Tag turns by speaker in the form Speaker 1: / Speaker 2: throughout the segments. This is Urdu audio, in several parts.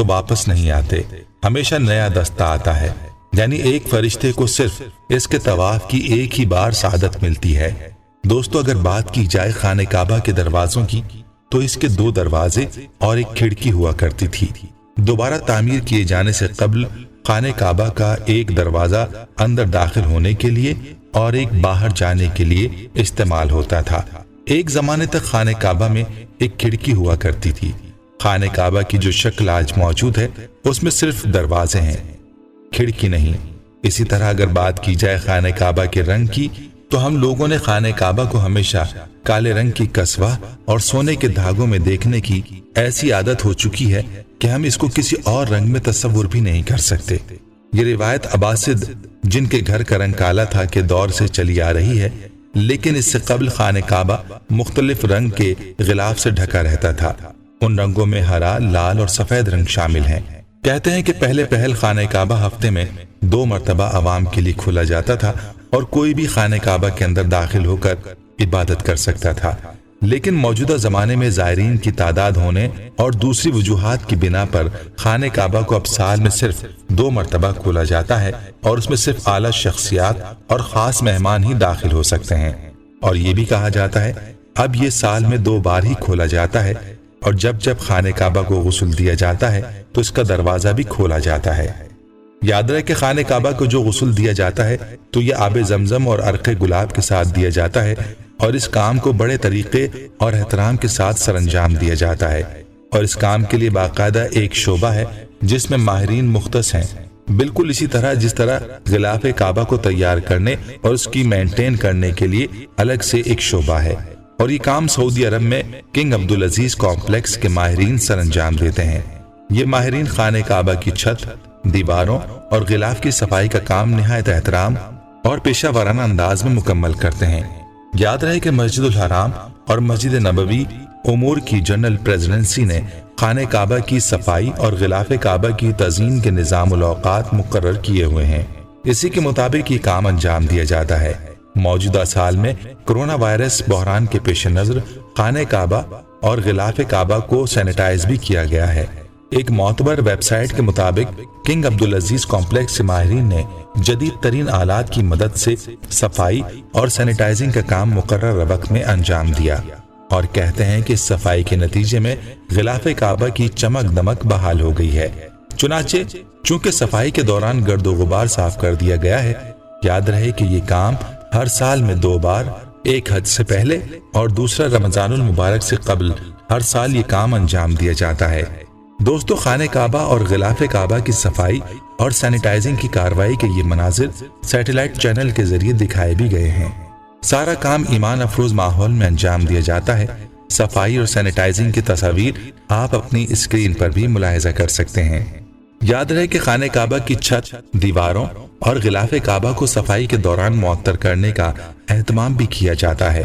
Speaker 1: تو واپس نہیں آتے، ہمیشہ نیا دستہ آتا ہے، یعنی ایک فرشتے کو صرف اس کے طواف کی ایک ہی بار سعادت ملتی ہے۔ دوستو، اگر بات کی جائے خانہ کعبہ کے دروازوں کی تو اس کے 2 دروازے اور ایک کھڑکی ہوا کرتی تھی۔ دوبارہ تعمیر کیے جانے سے قبل خانہ کعبہ کا ایک دروازہ اندر داخل ہونے کے لیے اور ایک باہر جانے کے لیے استعمال ہوتا تھا۔ ایک زمانے تک خانہ کعبہ میں ایک کھڑکی ہوا کرتی تھی۔ خانہ کعبہ کی جو شکل آج موجود ہے اس میں صرف دروازے ہیں، کھڑکی نہیں۔ اسی طرح اگر بات کی جائے خانہ کعبہ کے رنگ کی تو ہم لوگوں نے خانہ کعبہ کو ہمیشہ کالے رنگ کی کسوہ اور سونے کے دھاگوں میں دیکھنے کی ایسی عادت ہو چکی ہے کہ ہم اس کو کسی اور رنگ میں تصور بھی نہیں کر سکتے۔ یہ روایت عباسد، جن کے گھر کا رنگ کالا تھا، کے دور سے چلی آ رہی ہے، لیکن اس سے قبل خانہ کعبہ مختلف رنگ کے غلاف سے ڈھکا رہتا تھا۔ ان رنگوں میں ہرا، لال اور سفید رنگ شامل ہیں۔ کہتے ہیں کہ پہل خانہ کعبہ ہفتے میں 2 مرتبہ عوام کے لیے کھولا جاتا تھا اور کوئی بھی خانہ کعبہ کے اندر داخل ہو کر عبادت کر سکتا تھا، لیکن موجودہ زمانے میں زائرین کی تعداد ہونے اور دوسری وجوہات کی بنا پر خانہ کعبہ کو اب سال میں صرف 2 مرتبہ کھولا جاتا ہے اور اس میں صرف اعلیٰ شخصیات اور خاص مہمان ہی داخل ہو سکتے ہیں۔ اور یہ بھی کہا جاتا ہے اب یہ سال میں 2 بار ہی کھولا جاتا ہے، اور جب خانہ کعبہ کو غسل دیا جاتا ہے تو اس کا دروازہ بھی کھولا جاتا ہے۔ یاد رہے کہ خانہ کعبہ کو جو غسل دیا جاتا ہے تو یہ آب زمزم اور عرق گلاب کے ساتھ دیا جاتا ہے، اور اس کام کو بڑے طریقے اور احترام کے ساتھ سر انجام دیا جاتا ہے، اور اس کام کے لیے باقاعدہ ایک شعبہ ہے جس میں ماہرین مختص ہیں، بالکل اسی طرح جس طرح غلاف کعبہ کو تیار کرنے اور اس کی مینٹین کرنے کے لیے الگ سے ایک شعبہ ہے، اور یہ کام سعودی عرب میں کنگ عبدالعزیز کمپلیکس کے ماہرین سر انجام دیتے ہیں۔ یہ ماہرین خانہ کعبہ کی چھت، دیواروں اور غلاف کی صفائی کا کام نہایت احترام اور پیشہ ورانہ انداز میں مکمل کرتے ہیں۔ یاد رہے کہ مسجد الحرام اور مسجد نبوی امور کی جنرل پریزیڈنسی نے خانہ کعبہ کی صفائی اور غلاف کعبہ کی تزئین کے نظام الاوقات مقرر کیے ہوئے ہیں، اسی کے مطابق یہ کام انجام دیا جاتا ہے۔ موجودہ سال میں کرونا وائرس بحران کے پیش نظر خانہ کعبہ اور غلاف کعبہ کو سینیٹائز بھی کیا گیا ہے۔ ایک معتبر ویب سائٹ کے مطابق کنگ عبدالعزیز کمپلیکس کے ماہرین نے جدید ترین آلات کی مدد سے صفائی اور سینیٹائزنگ کا کام مقررہ وقت میں انجام دیا، اور کہتے ہیں کہ اس صفائی کے نتیجے میں غلاف کعبہ کی چمک دمک بحال ہو گئی ہے۔ چنانچہ چونکہ صفائی کے دوران گرد و غبار صاف کر دیا گیا ہے، یاد رہے کہ یہ کام ہر سال میں 2 بار، ایک حج سے پہلے اور دوسرا رمضان المبارک سے قبل، ہر سال یہ کام انجام دیا جاتا ہے۔ دوستو، خانہ کعبہ اور غلاف کعبہ کی صفائی اور سینیٹائزنگ کی کارروائی کے یہ مناظر سیٹلائٹ چینل کے ذریعے دکھائے بھی گئے ہیں۔ سارا کام ایمان افروز ماحول میں انجام دیا جاتا ہے۔ صفائی اور سینیٹائزنگ کی تصاویر آپ اپنی اسکرین پر بھی ملاحظہ کر سکتے ہیں۔ یاد رہے کہ خانہ کعبہ کی چھت، دیواروں اور غلاف کعبہ کو صفائی کے دوران معطر کرنے کا اہتمام بھی کیا جاتا ہے۔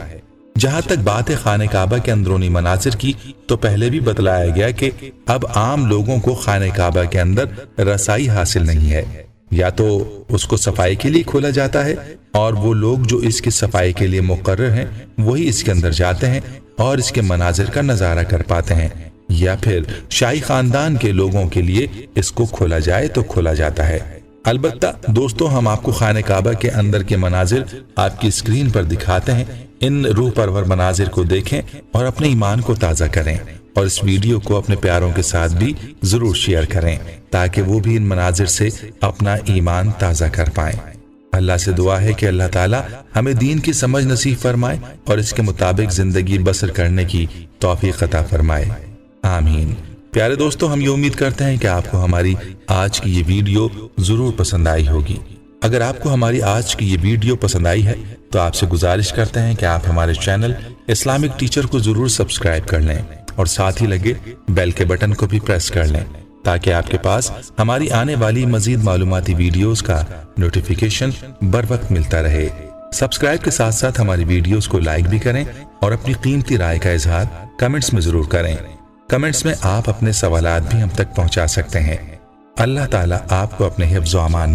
Speaker 1: جہاں تک بات ہے خانہ کعبہ کے اندرونی مناظر کی، تو پہلے بھی بتلایا گیا کہ اب عام لوگوں کو خانہ کعبہ کے اندر رسائی حاصل نہیں ہے، یا تو اس کو صفائی کے لیے کھولا جاتا ہے اور وہ لوگ جو اس کی صفائی کے لیے مقرر ہیں وہی اس کے اندر جاتے ہیں اور اس کے مناظر کا نظارہ کر پاتے ہیں، یا پھر شاہی خاندان کے لوگوں کے لیے اس کو کھولا جائے تو کھولا جاتا ہے۔ البتہ دوستو، ہم آپ کو خانہ کعبہ کے اندر کے مناظر آپ کی اسکرین پر دکھاتے ہیں۔ ان روح پرور مناظر کو دیکھیں اور اپنے ایمان کو تازہ کریں، اور اس ویڈیو کو اپنے پیاروں کے ساتھ بھی ضرور شیئر کریں تاکہ وہ بھی ان مناظر سے اپنا ایمان تازہ کر پائیں۔ اللہ سے دعا ہے کہ اللہ تعالی ہمیں دین کی سمجھ نصیب فرمائے اور اس کے مطابق زندگی بسر کرنے کی توفیق عطا فرمائے، آمین۔ پیارے دوستو، ہم یہ امید کرتے ہیں کہ آپ کو ہماری آج کی یہ ویڈیو ضرور پسند آئی ہوگی۔ اگر آپ کو ہماری آج کی یہ ویڈیو پسند آئی ہے تو آپ سے گزارش کرتے ہیں کہ آپ ہمارے چینل اسلامک ٹیچر کو ضرور سبسکرائب کر لیں اور ساتھ ہی لگے بیل کے بٹن کو بھی پریس کر لیں تاکہ آپ کے پاس ہماری آنے والی مزید معلوماتی ویڈیوز کا نوٹیفیکیشن بر وقت ملتا رہے۔ سبسکرائب کے ساتھ ساتھ ہماری ویڈیوز کو لائک بھی کریں اور اپنی قیمتی رائے کا اظہار کمنٹس میں ضرور کریں۔ کمنٹس میں آپ اپنے سوالات بھی ہم تک پہنچا سکتے ہیں۔ اللہ تعالیٰ آپ کو اپنے حفظ و امان میں